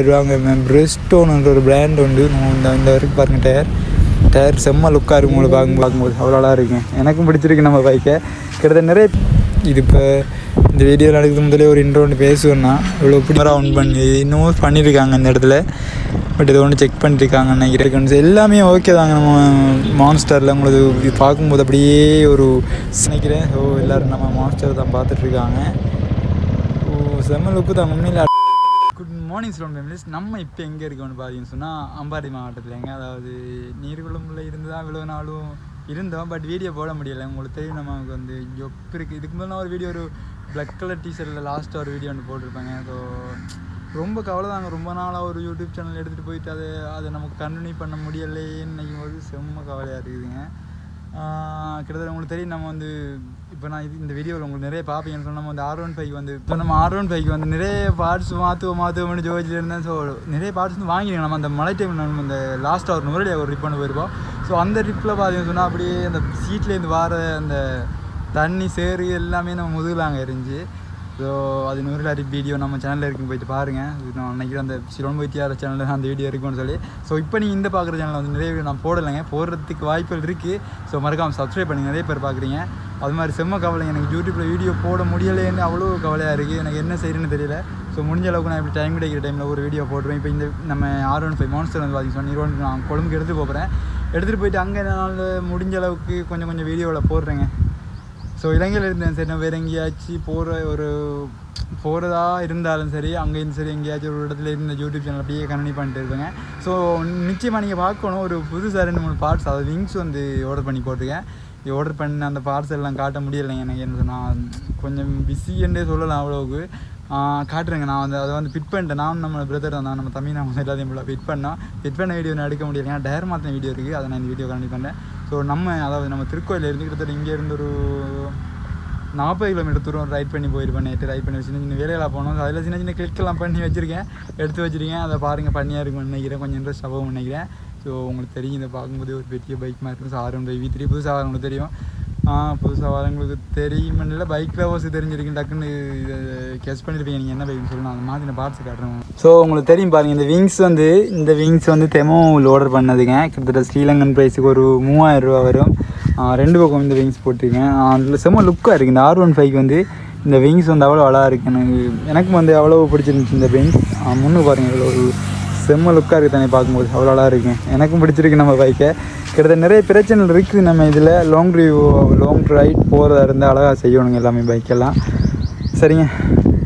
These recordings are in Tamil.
ரூபாங்க பிரிஸ்டோன்ன்ற ஒரு பிராண்ட் உண்டு. இந்த வரைக்கும் பாருங்கள், டயர் செம்ம லுக்காக இருக்கும். உங்களுக்கு பார்க்கும்போது அவ்வளோ அழகாக இருக்குங்க. எனக்கும் பிடிச்சிருக்கு நம்ம பைக்கை. கிட்டத்தட்ட நிறைய இது இப்போ இந்த வீடியோ நடக்குது முதலே ஒரு இன்ட்ரோ ஒன்று பேசுவேன்னா இவ்வளோ பிடிமாராக ஒன் பண்ணி இன்னமும் பண்ணியிருக்காங்க இந்த இடத்துல. பட் இதை ஒன்று செக் பண்ணியிருக்காங்க நினைக்கிறேன். எல்லாமே ஓகே தாங்க. நம்ம மான்ஸ்டரில் உங்களுக்கு இது பார்க்கும்போது அப்படியே ஒரு நினைக்கிறேன். எல்லோரும் நம்ம மான்ஸ்டர் தான் பார்த்துட்ருக்காங்க. செம்ம லுக்கு தான் உண்மையில். Good morning stone families. நம்ம இப்போ எங்கே இருக்கோம்னு பார்த்தீங்கன்னு சொன்னால் அம்பாடி மாவட்டத்தில்ங்க. அதாவது நீர்குளம்பில் இருந்து தான் இவ்வளோ நாளும் இருந்தோம். பட் வீடியோ போட முடியலை. உங்களுக்கு தெரியும் நமக்கு வந்து ஜொப் இருக்குது. இதுக்கு முதல்ல ஒரு வீடியோ ஒரு பிளாக் கலர் டீஷர்ட்டில் லாஸ்ட்டாக ஒரு வீடியோ ஒன்று போட்டிருப்பாங்க. ஸோ ரொம்ப கவலை தாங்க. ரொம்ப நாளாக ஒரு யூடியூப் சேனல் எடுத்துகிட்டு போயிட்டு அதை நமக்கு கண்டினியூ பண்ண முடியலைன்னு நினைக்கும் போது செம்ம கவலையாக இருக்குதுங்க. கிட்டத்தட்ட உங்களுக்கு தெரியும் நம்ம வந்து இப்போ நான் இந்த வீடியோவில் உங்களுக்கு நிறைய பார்ப்பீங்கன்னு சொன்னால் நம்ம வந்து R15 வந்து இப்போ நம்ம R15 வந்து நிறைய பார்ட்ஸ் மாற்றுவோம்னு ஜோதிச்சுட்டு இருந்தேன். ஸோ நிறைய பார்ட்ஸ் வந்து வாங்கிடுங்க. நம்ம அந்த மழை டைம் நம்ம இந்த லாஸ்ட்டாக ஒரு நுரடியாக ஒரு ட்ரிப் பண்ண போயிருப்போம். ஸோ அந்த ட்ரிப்பில் பார்த்தீங்கன்னு சொன்னால் அப்படியே அந்த சீட்லேருந்து வர அந்த தண்ணி சேறு எல்லாமே நம்ம முதுகலாங்க இருந்துச்சு. ஸோ அது நூறு வீடியோ நம்ம சேனலில் இருக்கும், போயிட்டு பாருங்கள். நான் அன்றைக்கி அந்த சிலோன் வைத்தியார் சேனலில் அந்த வீடியோ இருக்குன்னு சொல்லி. ஸோ இப்போ நீங்கள் இந்த பார்க்குற சேனலில் வந்து நிறைய வீடியோ நான் போடலைங்க. போடுறதுக்கு வாய்ப்புகள் இருக்குது. ஸோ மறக்காமல் சப்ஸ்கிரைப் பண்ணுங்கள். நிறைய பேர் பார்க்குறீங்க. அது மாதிரி செம்ம கவலைங்க. எனக்கு யூடியூப்பில் வீடியோ போட முடியலைன்னு அவ்வளோ கவலையாக இருக்குது. எனக்கு என்ன செய்யணுன்னு தெரியல. ஸோ முடிஞ்ச அளவுக்கு நான் இப்படி டைம் கிடைக்கிற டைமில் ஒரு வீடியோ போடுவேன். இப்போ இந்த நம்ம R15 மான்ஸ்டர் வந்து பார்த்தீங்கன்னா நான் கொழும்புக்கு எடுத்துகிட்டு போகிறேன். எடுத்துகிட்டு போயிட்டு அங்கே நான் முடிஞ்ச அளவுக்கு கொஞ்சம் வீடியோவில் போடுறேங்க. ஸோ இலங்கையில் இருந்தேன் சரி, நான் வேறு எங்கேயாச்சும் போகிறதா இருந்தாலும் சரி, அங்கேயும் சரி எங்கேயாச்சும் ஒரு இடத்துல இருந்த யூடியூப் சேனல் அப்படியே கண்டினியூ பண்ணிட்டு இருப்பேங்க. ஸோ நிச்சயமாக நீங்கள் பார்க்கணும். ஒரு புதுசாக 2-3 பார்ட்ஸ், அதாவது விங்ஸ் வந்து ஆர்டர் பண்ணி போட்டிருக்கேன். ஆர்டர் பண்ண அந்த பார்ட்ஸ் எல்லாம் காட்ட முடியலைங்க எனக்கு. என்ன சொன்னால் கொஞ்சம் பிஸின்றே சொல்லலாம். அவ்வளோவுக்கு காட்டுறேங்க. நான் வந்து அதை வந்து ஃபிட் பண்ணிட்டேன். நான் நம்ம பிரதர் தான், நம்ம தமிழ் நம்ம எல்லாத்தையும் போல ஃபிட் பண்ண வீடியோ நான் எடுக்க முடியலைங்க. டயர் மாற்றின வீடியோ இருக்குது, அதை நான் இந்த வீடியோ கண்டினியூ பண்ணேன். ஸோ நம்ம திருக்கோயிலில் இருந்து கிட்டத்தட்ட இங்கே இருந்து ஒரு 40 கிலோமீட்டர் தூரம் ரைட் பண்ணி போயிருப்பேன். நேற்று ரைட் பண்ணி வச்சு சின்ன வேலையெல்லாம் போனோம். அதில் சின்ன கிளிக்கெல்லாம் பண்ணி வச்சுருக்கேன், எடுத்து வச்சுருக்கேன். அதை பாருங்கள், பண்ணியாக இருக்குன்னு நினைக்கிறேன். கொஞ்சம் இன்ட்ரெஸ்ட் ஆகும் நினைக்கிறேன். ஸோ உங்களுக்கு தெரியும், இதை பார்க்கும்போது ஒரு பெரிய பைக் மாதிரி இருக்கும். R15 V3 புதுசாக வரவங்களுக்கு தெரியும். புதுசாக வரவங்களுக்கு தெரியுமென்னில் பைக் லவர்ஸ் தெரிஞ்சிருக்கு. டக்குன்னு இதை கெஸ் பண்ணியிருப்பீங்க நீங்கள் என்ன பைக்னு சொல்லணும். அந்த மாதிரி நான் பார்ட்ஸ் காட்டுறேன். ஸோ உங்களுக்கு தெரியும் பாருங்கள், இந்த விங்ஸ் வந்து தெமோவில் ஆர்டர் பண்ணதுங்க. கிட்டத்தட்ட ஸ்ரீலங்கன் ப்ரைஸுக்கு ஒரு 3000 ரூபா வரும். 2 பக்கம் இந்த விங்ஸ் போட்டிருக்கேன். அதில் செம்ம லுக்காக இருக்குது. இந்த R15 வந்து இந்த விங்ஸ் வந்து அவ்வளோ அழகாக இருக்குது. எனக்கும் வந்து அவ்வளோ பிடிச்சிருந்துச்சு இந்த விங்ஸ். முன்னு பாருங்கள், இவ்வளோ ஒரு செம்ம லுக்காக இருக்குது தானே பார்க்கும்போது அவ்வளோ அழகாக இருக்குங்க. எனக்கும் பிடிச்சிருக்கு நம்ம பைக்கை. கிட்டத்தட்ட நிறைய பிரச்சனைகள் இருக்குது. நம்ம இதில் லாங் ரைட் போகிறதா இருந்தால் அழகாக செய்யணுங்க எல்லாமே பைக்கெல்லாம். சரிங்க,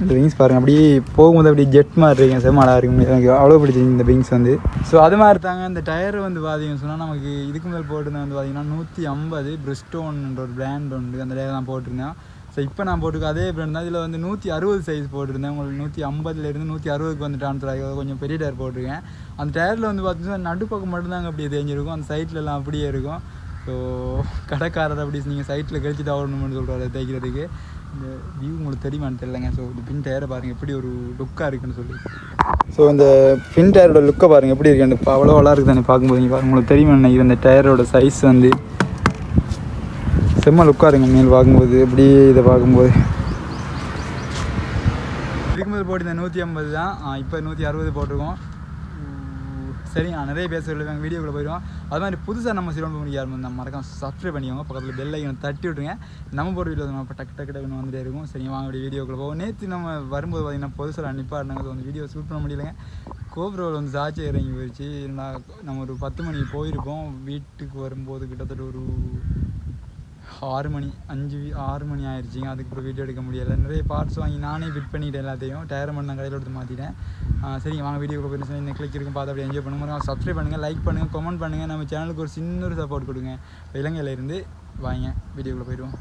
இந்த விங்ஸ் பாருங்கள், அப்படியே போகும்போது அப்படியே ஜெட் மாதிரி இருக்குங்க. செம்ம அழகாக இருக்கும். எனக்கு அவ்வளோ பிடிச்சிருக்கு இந்த விங்ஸ் வந்து. ஸோ அது மாதிரி தாங்க இந்த டயர் வந்து பார்த்தீங்கன்னு சொன்னால் நமக்கு இதுக்கு மேல் போட்டிருந்தேன் வந்து பார்த்தீங்கன்னா 150 பிரிஸ்டோன்ன்ற ஒரு பிராண்ட் உண்டு. அந்த டயர் தான் போட்டிருந்தேன். ஸோ இப்போ நான் போட்டிருக்கேன் அதே பிராண்ட் தான். இதில் வந்து 160 சைஸ் போட்டிருந்தேன். உங்களுக்கு 150லேருந்து 160க்கு வந்து ட்ரான்ஸ்ஃபர் ஆகி கொஞ்சம் பெரிய டயர் போட்டிருக்கேன். அந்த டயரில் வந்து பார்த்தீங்கன்னா நடுப்பக்கம் மட்டும்தாங்க அப்படியே தேஞ்சிருக்கும். அந்த சைட்லலாம் அப்படியே இருக்கும். ஸோ கடைக்காரர் அப்படி நீங்கள் சைட்டில் கழிச்சு தவறணும்னு சொல்கிறாரு தைக்கிறதுக்கு. இந்த வியூ உங்களுக்கு தெரியுமான்னு தெரியலங்க. ஸோ இந்த பின் டயரை பாருங்கள் எப்படி ஒரு லுக்காக இருக்குன்னு சொல்லி. ஸோ இந்த பின் டயரோட லுக்கை பாருங்கள் எப்படி இருக்கு. இப்போ அவ்வளோ நல்லா இருக்குது தானே பார்க்கும்போது. நீங்கள் பாருங்கள், உங்களுக்கு தெரியுமா நினைக்கிறேன். இந்த டயரோட சைஸ் வந்து செம்ம லுக்காக இருங்க மேல் பார்க்கும்போது. அப்படியே இதை பார்க்கும்போது இருக்கும்போது போட்டிருந்தேன் 150 தான். இப்போ 160 போட்டிருக்கோம். சரி, நிறைய பேச சொல்லுவாங்க. வீடியோக்குள்ளே போயிடுவோம். அது மாதிரி புதுசாக நம்ம சிலோன் பண்ணிக்க யாரும் நம்ம மறக்காம சப்ஸ்கிரைப் பண்ணிக்கோங்க. பக்கத்தில் பெல் ஐக்கனை தட்டி விட்டுருங்க. நம்ம போகிற வீடியோ நம்ம இப்போ டக்குன்னு வந்துட்டே இருக்கும். சரி, வாங்க அப்படியே வீடியோக்குள்ளே போவோம். நேற்று நம்ம வரும்போது பார்த்தீங்கன்னா புதுசாக நிப்பாட்டினாங்க. வந்து வீடியோ ஷூட் பண்ண முடியலைங்க. கோப்ரோவில் வந்து சாட்சி இறங்கி போயிடுச்சு. நம்ம ஒரு 10 மணிக்கு போயிருப்போம். வீட்டுக்கு வரும்போது கிட்டத்தட்ட ஒரு 6 மணி ஆயிடுச்சிங்க. அதுக்கப்புறம் வீடியோ எடுக்க முடியலை. நிறைய பார்ட்ஸ் வாங்கி நானே ஃபிட் பண்ணிவிட்டேன் எல்லாத்தையும். டயரை மட்டும் நான் கடையில் எடுத்து மாற்றிட்டேன். சரிங்க, வாங்க வீடியோக்குள்ள போயிட்டு இந்த கிளிக் இருக்கும் பார்த்து அப்படியே என்ஜாய் பண்ணுங்கள். சப்ஸ்கிரைப் பண்ணுங்கள், லைக் பண்ணுங்கள், கமெண்ட் பண்ணுங்கள். நம்ம சேனலுக்கு ஒரு சின்ன ஒரு சப்போர்ட் கொடுங்க. இலங்கையிலேருந்து வாங்க வீடியோக்குள்ளே போயிடுவோம்.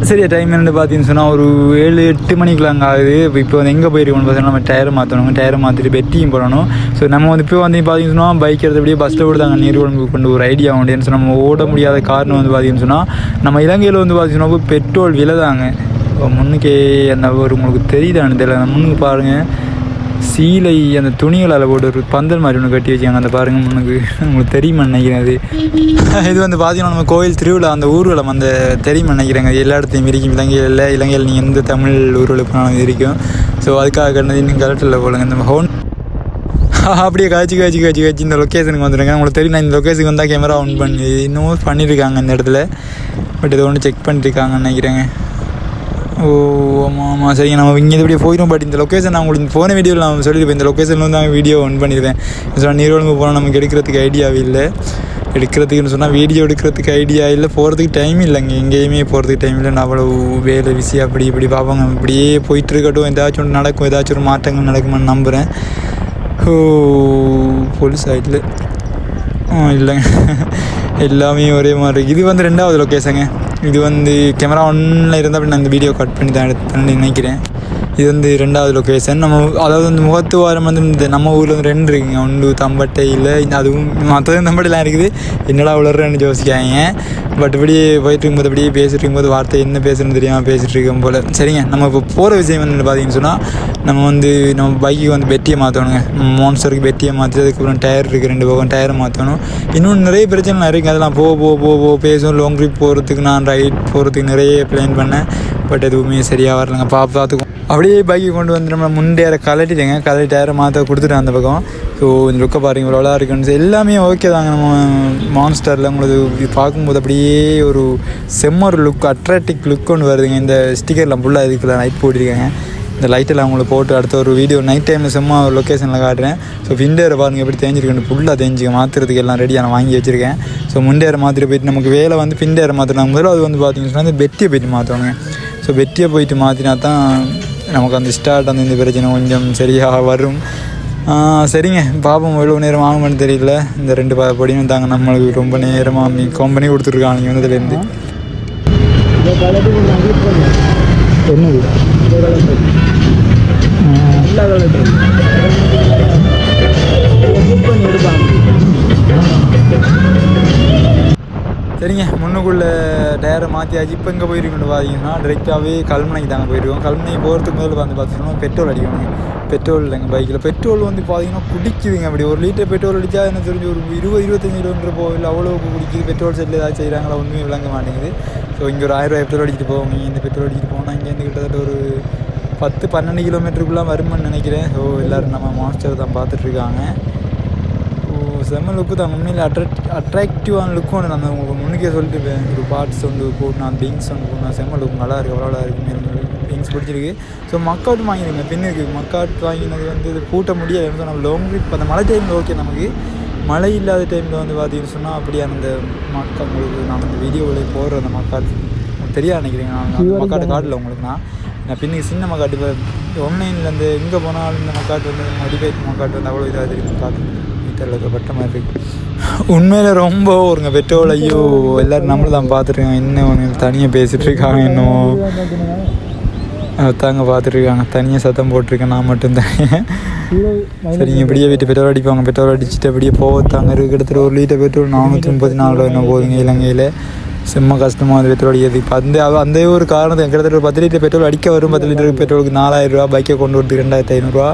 சரியா டைம் என்னென்னு பார்த்தீங்கன்னு சொன்னால் ஒரு 7-8 மணிக்குள்ள அங்கே ஆகுது. இப்போ வந்து எங்கே போயிருக்கோம்னு பார்த்தீங்கன்னா நம்ம டயரை மாற்றிட்டு பெட்டியும் போடணும். ஸோ நம்ம வந்து இப்போ வந்து பார்த்தீங்கன்னு சொன்னால் பைக் எடுத்து அப்படியே பஸ்ஸில் விடுதாங்க நீர்வழம்பு கொண்டு ஒரு ஐடியா உண்டுன்னு சொன்னால் நம்ம ஓட முடியாத காரணம் வந்து பார்த்தீங்கன்னு சொன்னால் நம்ம இலங்கையில் வந்து பார்த்தீங்கன்னா பெட்ரோல் விலை தாங்க. முன்னுக்கே அந்த ஒரு உங்களுக்கு தெரியுதான்னு தெரியல. முன்னுக்கு பாருங்கள், சீலை அந்த துணிகளால் போட்டு ஒரு பந்தல் மாதிரி ஒன்று கட்டி வச்சாங்க. அந்த பாருங்கள் முன்னுக்கு உங்களுக்கு தெரியுமா நினைக்கிறேன். அது இது வந்து பார்த்தீங்கன்னா நம்ம கோயில் திருவிழா அந்த ஊர்வலம் அந்த தெரியுமா நினைக்கிறேங்க. எல்லா இடத்தையும் இருக்கும் இலங்கையில் நீங்கள் எந்த தமிழ் ஊர்வலம் போனாலும் இருக்கும். ஸோ அதுக்காக கண்டது இன்னும் கரெக்டில் போலுங்க. இந்த ஹோன் அப்படியே காய்ச்சி இந்த லொக்கேஷனுக்கு வந்துடுங்க. உங்களுக்கு தெரியும் நான் இந்த லொக்கேஷனுக்கு வந்தால் கேமரா ஆன் பண்ணி இன்னமும் பண்ணியிருக்காங்க இந்த இடத்துல. பட் இதை ஒன்று செக் பண்ணிட்டுருக்காங்கன்னு நினைக்கிறேங்க. ஓ ஆமாம் சரிங்க. நம்ம இங்கே இப்படியே போயிடும். பட் இந்த லொக்கேஷன் நான் உங்களுக்கு போன வீடியோவில் நான் சொல்லியிருப்பேன். இந்த லொக்கேஷனில் வந்து நான் வீடியோ ஒன் பண்ணிடுவேன். சொன்னால் நீர்வழங்கு போனால் நமக்கு எடுக்கிறதுக்கு ஐடியாவே இல்லை. எடுக்கிறதுக்குன்னு சொன்னால் வீடியோ எடுக்கிறதுக்கு ஐடியா இல்லை. போகிறதுக்கு டைம் இல்லைங்க. எங்கேயுமே போகிறதுக்கு டைம் இல்லை. நான் அவ்வளோ வேலை விசி அப்படி இப்படி பார்ப்பாங்க. இப்படியே போயிட்டுருக்கட்டும். ஏதாச்சும் ஒன்று நடக்கும். ஏதாச்சும் ஒரு மாற்றங்கள் நடக்குமான்னு நம்புகிறேன். ஓ போலீஸ் சைடில் இல்லைங்க. எல்லாமே ஒரே மாதிரி இருக்குது. இது வந்து 2வது லொக்கேஷனுங்க. இது வந்து கேமரா ஒன்றில் இருந்தால் அப்படி நான் இந்த வீடியோ கட் பண்ணி தான் எடுத்தேன்னு நினைக்கிறேன். இது வந்து 2வது லொக்கேஷன். நம்ம அதாவது வந்து முகத்துவாரம் வந்து இந்த நம்ம ஊரில் வந்து 2 இருக்குங்க. ஒன்று தம்பட்டையில் அதுவும் மற்றதும் தம்பட்டையெலாம் இருக்குது. என்னடா உளர்றேன்னு யோசிக்காங்க. பட் இப்படியே போயிட்டு இருக்கும்போது அப்படியே பேசிகிட்டு இருக்கும்போது வார்த்தை என்ன பேசுன்னு தெரியாமல் பேசிகிட்டு இருக்கும் போல். சரிங்க. நம்ம இப்போ போகிற விஷயம் வந்து பார்த்தீங்கன்னு சொன்னால் நம்ம பைக்கு வந்து பெட்டியை மாற்றணுங்க. மோன்ஸ்டருக்கு பெட்டியை மாற்றி அதுக்கப்புறம் டயர் இருக்குது 2 பக்கம் டயரை மாற்றணும். இன்னும் நிறைய பிரச்சனை இருக்குது. அதெல்லாம் போக பேசும். லாங் ட்ரிப் போகிறதுக்கு நான் ரைட் போகிறதுக்கு நிறைய பிளான் பண்ணேன். பட் எதுவுமே சரியாக வரலைங்க. பார்த்துக்கும் அப்படியே பைக்கை கொண்டு வந்து நம்ம முண்டேற கலட்டிட்டேங்க. டயரை மாற்ற கொடுத்துட்டேன் அந்த பக்கம். ஸோ இந்த லுக்கை பாருங்கள் இவ்வளோ இருக்குன்னு எல்லாமே ஓகே தாங்க. நம்ம மான்ஸ்டரில் உங்களுக்கு பார்க்கும்போது அப்படியே ஒரு செம்மொரு லுக் அட்ராக்டிவ் லுக் ஒன்று வருதுங்க. இந்த ஸ்டிக்கர்லாம் ஃபுல்லாக இதுக்குள்ள லைட் போட்டிருக்கேங்க. இந்த லைட்டெல்லாம் உங்களுக்கு போட்டு அடுத்த ஒரு வீடியோ நைட் டைமில் செம்ம ஒரு லொக்கேஷனில் காட்டுறேன். ஸோ விண்டேரை பாருங்கள் எப்படி தேஞ்சிருக்கேன். ஃபுல்லாக தேஞ்சிக்க மாற்றுறதுக்கு எல்லாம் ரெடியாக நான் வாங்கி வச்சுருக்கேன். ஸோ முண்டேரை மாற்றிட்டு போயிட்டு நமக்கு வேலை வந்து பிண்டேரை மாற்றினாங்க. முதல்ல அது வந்து பார்த்தீங்கன்னா அந்த பெட்டியை போயிட்டு மாற்றணுங்க. ஸோ பெட்டியை போயிட்டு மாற்றினா தான் நமக்கு அந்த ஸ்டார்ட் அந்த இந்த பிரச்சனை கொஞ்சம் சரியாக வரும். சரிங்க. பாப்போம் எவ்வளோ நேரம் ஆகும்னு தெரியல. இந்த 2 படியும் தாங்க நம்மளுக்கு ரொம்ப நேரமாக கம்பெனி கொடுத்துருக்காங்க நீங்கள் வந்ததுலேருந்து. என்னது சரிங்க. முன்னுக்குள்ளே டயரை மாற்றியாச்சு. இப்போ எங்கே போயிருக்கோன்னு பார்த்தீங்கன்னா டிரெக்டாகவே கல்முனைக்கு தாங்க போயிருக்கோம். கல்முனை போகிறதுக்கு முதல்ல வந்து பார்த்தீங்கன்னா பெட்ரோல் அடிக்கணும். பெட்ரோல் இல்லைங்க பைக்கில். பெட்ரோல் வந்து பார்த்தீங்கன்னா குடிக்குதுங்க. அப்படி 1 லிட்டர் பெட்ரோல் அடித்தா எனக்கு தெரிஞ்சு ஒரு 20-25 கிலோமீட்டர் போகல. அவ்வளோக்கு குடிக்குது. பெட்ரோல் செட்டில் ஏதாவது செய்கிறாங்களா ஒன்றுமே விளங்க மாட்டேங்குது. ஸோ இங்கே ஒரு 1000 ரூபாய் பெட்ரோல் அடிச்சுட்டு போவோம். இந்த பெட்ரோல் அடிச்சுட்டு போனால் இங்கேருந்து கிட்டத்தட்ட ஒரு 10-12 கிலோமீட்டருக்குள்ளே வருமானு நினைக்கிறேன். ஸோ எல்லோரும் நம்ம மாஸ்டர் தான் பார்த்துட்ருக்காங்க. செம்ம லுக்கு தான் உண்மையில் அட்ராக்டிவான லுக்கு ஒன்று நான் உங்களுக்கு முன்னுக்கே சொல்லிட்டு ஒரு பார்ட்ஸ் ஒன்று போட்டுனா பிங்ஸ் ஒன்று போட்டுனா செம்ம லுக்கு நல்லா இருக்குது. அவ்வளோ இருக்குது. பிங்ஸ் பிடிச்சிருக்கு. ஸோ மக்காட்டு வாங்கிடுங்க. பின்னுக்கு மக்காட்டு வாங்கினது வந்து இது பூட்ட முடியாது. நம்ம லாங் ட்ரிப் அந்த மழை டைமில் ஓகே. நமக்கு மழை இல்லாத டைமில் வந்து பார்த்தீங்கன்னு சொன்னால் அப்படியே அந்த மக்கா உங்களுக்கு நான் அந்த வீடியோவில் போடுற அந்த மக்காட்டு உங்களுக்கு தெரியாது நினைக்கிறேன். நான் மக்காட்டு காட்டில் உங்களுக்கு நான் பின்னுக்கு சின்ன மக்காட்டு இப்போ ஆன்லைனில் வந்து எங்கே போனாலும் இந்த மக்காட்டு வந்து மடிபேட் மக்காட்டு வந்து அவ்வளோ இதாக தெரியும். காட்டு பட்ட மாதிரி இருக்குது. உண்மையில் ரொம்ப ஒருங்க பெட்ரோல். ஐயோ எல்லோரும் நம்மளும் தான் பார்த்துருக்காங்க. இன்னும் ஒன்று தனியாக பேசிகிட்டு இருக்காங்க. இன்னும் தாங்க பார்த்துட்ருக்காங்க. தனியாக சத்தம் போட்டிருக்கேன் நான் மட்டும் தனியாக. சரிங்க. இப்படியே வீட்டு பெட்ரோல் அடிப்பாங்க. பெட்ரோல் அடிச்சுட்டு அப்படியே போவத்தாங்க. கிட்டத்தட்ட 1 லிட்டர் பெட்ரோல் 434 ரூபா என்ன போகுதுங்க இலங்கையில். செம்ம கஷ்டமாக அந்த பெட்ரோல் அடிக்கிறது. இப்போ அந்த ஒரு காரணத்தை கிட்டத்தட்ட ஒரு 10 லிட்டர் பெட்ரோல் அடிக்க வரும். 10 லிட்டர் பெட்ரோலுக்கு 4000 ரூபா. பைக்கை கொண்டு வரதுக்கு 2500 ரூபா.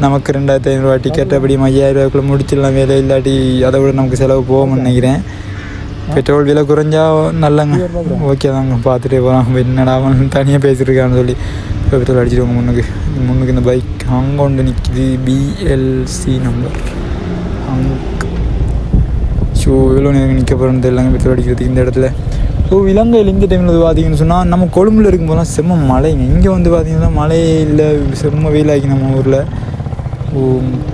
நமக்கு 2500 ரூபா டிக்கெட். அப்படி 5000 ரூபாய்க்குள்ளே முடிச்சிடலாம் வேலை. இல்லாட்டி அதை விட நமக்கு செலவு போகும்னு நினைக்கிறேன். பெட்ரோல் விலை குறைஞ்சா நல்லங்க. ஓகே தாங்க. பார்த்துட்டே போகலாம். என்னடா தனியாக பேசிட்டுருக்கான்னு சொல்லி இப்போ பெட்ரோல் அடிச்சிடுவாங்க. முன்னுக்கு இந்த பைக் அங்கே ஒன்று நிற்கிது. BLC நம்பர் அங்கே. ஸோ எவ்வளோ நேரம் நிற்க போகிறோன்னு தெரியலங்க பெட்ரோல் அடிக்கிறதுக்கு இந்த இடத்துல. ஸோ இலங்கையில் இந்த டைமில் வந்து பார்த்தீங்கன்னு சொன்னால் நம்ம கொழும்பில் இருக்கும்போதெல்லாம் செம்ம மழைங்க. இங்கே வந்து பார்த்தீங்கன்னா மழை இல்லை. செம்ம வெயிலாகி நம்ம ஊரில்.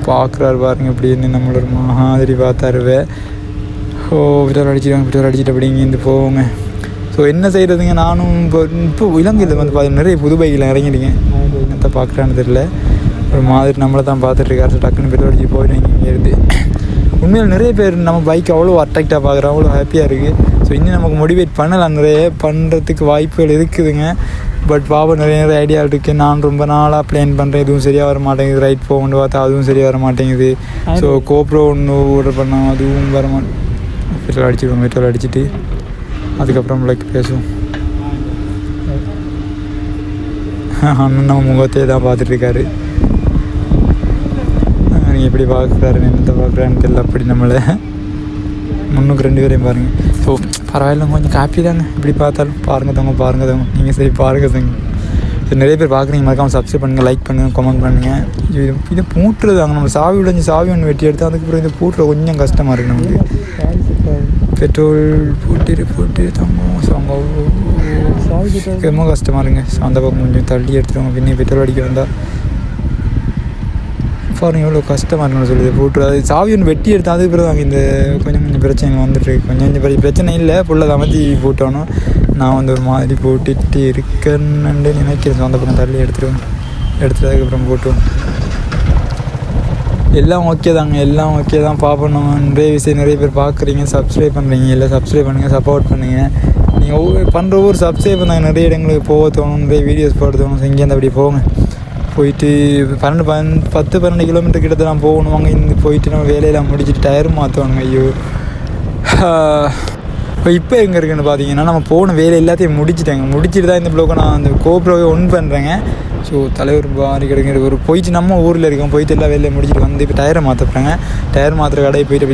பார்க்குறாரு பாருங்க இப்படின்னு நம்மளோட மாதிரி பார்த்தாருவே. பெட்ரோல் அடிச்சுட்டு அப்படி இங்கேருந்து போவோங்க. ஸோ என்ன செய்கிறதுங்க. நானும் இப்போ இலங்கையில் வந்து பார்த்தீங்கன்னா நிறைய புது பைக்கில் இறங்கிடுங்க. என்னத்தை பார்க்குறான்னு தெரியல. ஒரு மாதிரி நம்மளை தான் பார்த்துட்ருக்காரு. டக்குன்னு பெட்ரோல் அடிச்சு போயிடுவீங்க இங்கே இருந்து. உண்மையில் நிறைய பேர் நம்ம பைக் அவ்வளோ அட்ராக்டாக பார்க்குறோம். அவ்வளோ ஹாப்பியாக இருக்குது. ஸோ இன்னும் நமக்கு மோட்டிவேட் பண்ணலாம். நிறைய பண்ணுறதுக்கு வாய்ப்புகள் இருக்குதுங்க. பட் பாபா நிறைய ஐடியா இருக்குது. நான் ரொம்ப நாளாக பிளான் பண்ணுறேன். எதுவும் சரியாக வர மாட்டேங்குது. ரைட் போகணுன்னு பார்த்தா அதுவும் சரியாக வர மாட்டேங்குது. ஸோ கோப்ரோ ஒன்று ஆர்டர் பண்ணோம். அதுவும் வர மாட்டேன். பெட்ரோல் அடிச்சுடுவோம். பெட்ரோல் அடிச்சுட்டு அதுக்கப்புறம் லைக் பேசுவோம். அண்ணன் நம்ம முகத்தையே தான் பார்த்துட்ருக்காரு. எப்படி பார்க்குறாரு என்னத்தை பார்க்குறான்னு தெரியல. அப்படி நம்மளை முன்னுக்கு 2 பேரையும் பாருங்கள். ஸோ பரவாயில்ல, கொஞ்சம் காப்பி தாங்க இப்படி பார்த்தாலும். பாருங்கள் தவங்க நீங்கள் சரி பாருங்கள் தங்க. ஸோ நிறைய பேர் பார்க்குறீங்க, மறக்காமல் சப்ஸ்கிரைப் பண்ணுங்கள், லைக் பண்ணுங்கள், கமெண்ட் பண்ணுங்கள். இது பூட்டுறது தாங்க, நம்ம சாவி உடைஞ்சு சாவி ஒன்று வெட்டி எடுத்து அதுக்கப்புறம் இது பூட்டுற கொஞ்சம் கஷ்டமாக இருக்குது நமக்கு. பெட்ரோல் போட்டு தங்க ரொம்ப கஷ்டமாக இருங்க. அந்த பக்கம் கொஞ்சம் தள்ளி எடுத்துருவாங்க. பின்னே பெட்ரோல் அடிக்க வந்தால் பாருங்கள் எவ்வளோ கஷ்டமாக இருக்குன்னு சொல்லுது போட்டு. அது சாவி ஒன்று வெட்டி எடுத்து அதுக்கு பிறகு இந்த கொஞ்சம் பிரச்சனை வந்துட்டு கொஞ்சம் பிரச்சனை இல்லை. ஃபுல்லாக அமைத்தி போட்டோன்னு நான் வந்து ஒரு மாதிரி போட்டுட்டு இருக்கேன்னு நினைக்கிறேன். அந்த பக்கம் தள்ளி எடுத்துட்டு அதுக்கப்புறம் போட்டோம். எல்லாம் ஓகே தாங்க, எல்லாம் ஓகே தான். பார்ப்போம் நிறைய விஷயம் நிறைய பேர் பார்க்குறீங்க, சப்ஸ்கிரைப் பண்ணுறீங்க. இல்லை சப்ஸ்கிரைப் பண்ணுங்கள், சப்போர்ட் பண்ணுங்கள். நீங்கள் பண்ணுற ஒவ்வொரு சப்ஸ்கிரைப் பண்ணாங்க நிறைய இடங்களுக்கு போக தோணும், நிறைய வீடியோஸ் போட தோணும். இங்கேருந்து அப்படி போங்க, போயிட்டு 10-12 கிலோமீட்டர் கிட்ட நான் போகணும். அங்கே இருந்து போயிட்டு நம்ம வேலையெல்லாம் முடிச்சுட்டு டயரும் மாற்றணுங்க. ஐயோ, இப்போ எங்கே இருக்குன்னு பார்த்தீங்கன்னா, நம்ம போன வேலை எல்லாத்தையும் முடிச்சுட்டு தான் இந்த ப்ளோக்கை நான் அந்த கோப்ரோவை ஒன் பண்ணுறேங்க. ஸோ தலைவர் பாரி கிடைக்கிற ஒரு போயிட்டு நம்ம ஊரில் இருக்கோம், போயிட்டு எல்லா வேலையை முடிச்சுட்டு வந்து இப்போ டயரை மாற்றப்படுறாங்க. டயர் மாற்றுற கடையை போயிட்டு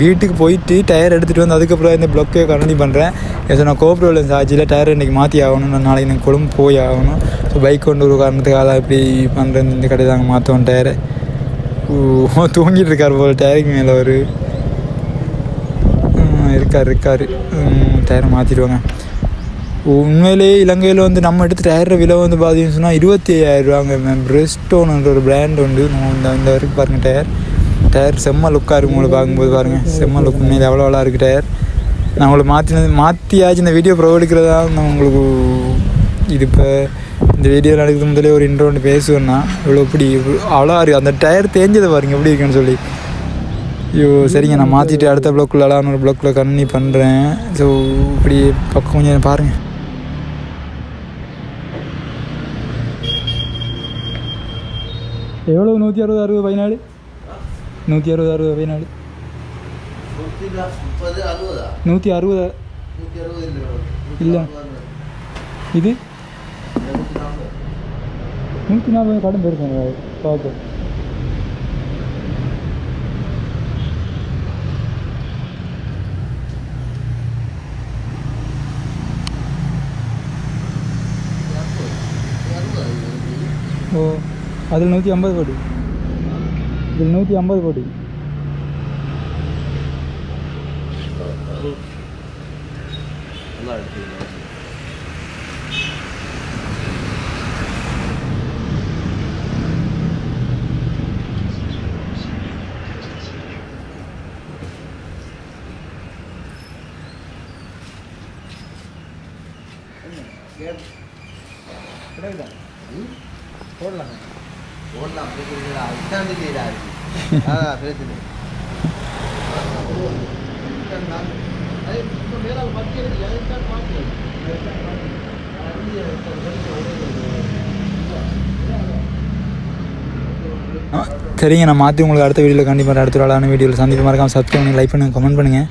வீட்டுக்கு போயிட்டு டயர் எடுத்துகிட்டு வந்து அதுக்கப்புறம் இந்த ப்ளோக்கை கண்டினியூ பண்ணுறேன். ஸோ நான் கோப்ரோவில் சார்ஜில் டயர் இன்றைக்கி மாற்றி ஆகணும். நான் நாளைக்கு எனக்கு கொழும்பு போய் ஆகணும். ஸோ பைக் கொண்டு ஒரு காரணத்துக்காக தான் இப்படி பண்ணுறேன். இந்த கடை தாங்க மாற்றுவோம் டயரை. தூங்கிட்டு இருக்கார் போல் டயருக்கு மேலே ஒரு இருக்கார். டயரை மாற்றிடுவாங்க. உண்மையிலே இலங்கையில் வந்து நம்ம எடுத்து டயர் விலை வந்து பார்த்தீங்கன்னு சொன்னால் 25,000 ரூபாங்க. பிரிஸ்டோன்ன்ற ஒரு பிராண்ட் உண்டு. இந்த வரைக்கும் பாருங்கள், டயர் செம்ம லுக்காக இருக்கும். உங்களுக்கு பார்க்கும்போது பாருங்கள், செம்ம லுக். உண்மையிலே அவ்வளோ இருக்குது டயர். நான் உங்களுக்கு மாற்றியாச்சு இந்த வீடியோ ப்ரோ எடுக்கிறதா நான் உங்களுக்கு இது இப்போ இந்த வீடியோ நடக்குது முதலே ஒரு இன்ட்ரோ ஒன்று பேசுவேன்னா இவ்வளோ இப்படி அவ்வளோ இருக்குது. அந்த டயர் தேஞ்சதை பாருங்கள் எப்படி இருக்குன்னு சொல்லி. ஐயோ சரிங்க, நான் மாற்றிட்டு அடுத்த ப்ளாக்குள்ளலாம் ஒரு ப்ளாக்கில் கண்டினியூ பண்ணுறேன். ஸோ இப்படி பக்கம் கொஞ்சம் பாருங்கள். எவ்வளோ 160 14 160 14 160 இல்லை இது 140 கடன் போயிருக்காங்க பார்ப்போம். ஓ அதில் 150 கோடி, இதில் 150 கோடி. போடலாம் சரிங்க, நான் மாற்றி உங்களுக்கு அடுத்த வீடியோவில் கண்டிப்பாக அடுத்த நாளான வீடியோவில் சந்திப்பு. மறக்காமல் சப்ஸ்கிரைப் பண்ணி லைக் பண்ணுங்கள், கமெண்ட் பண்ணுங்கள்.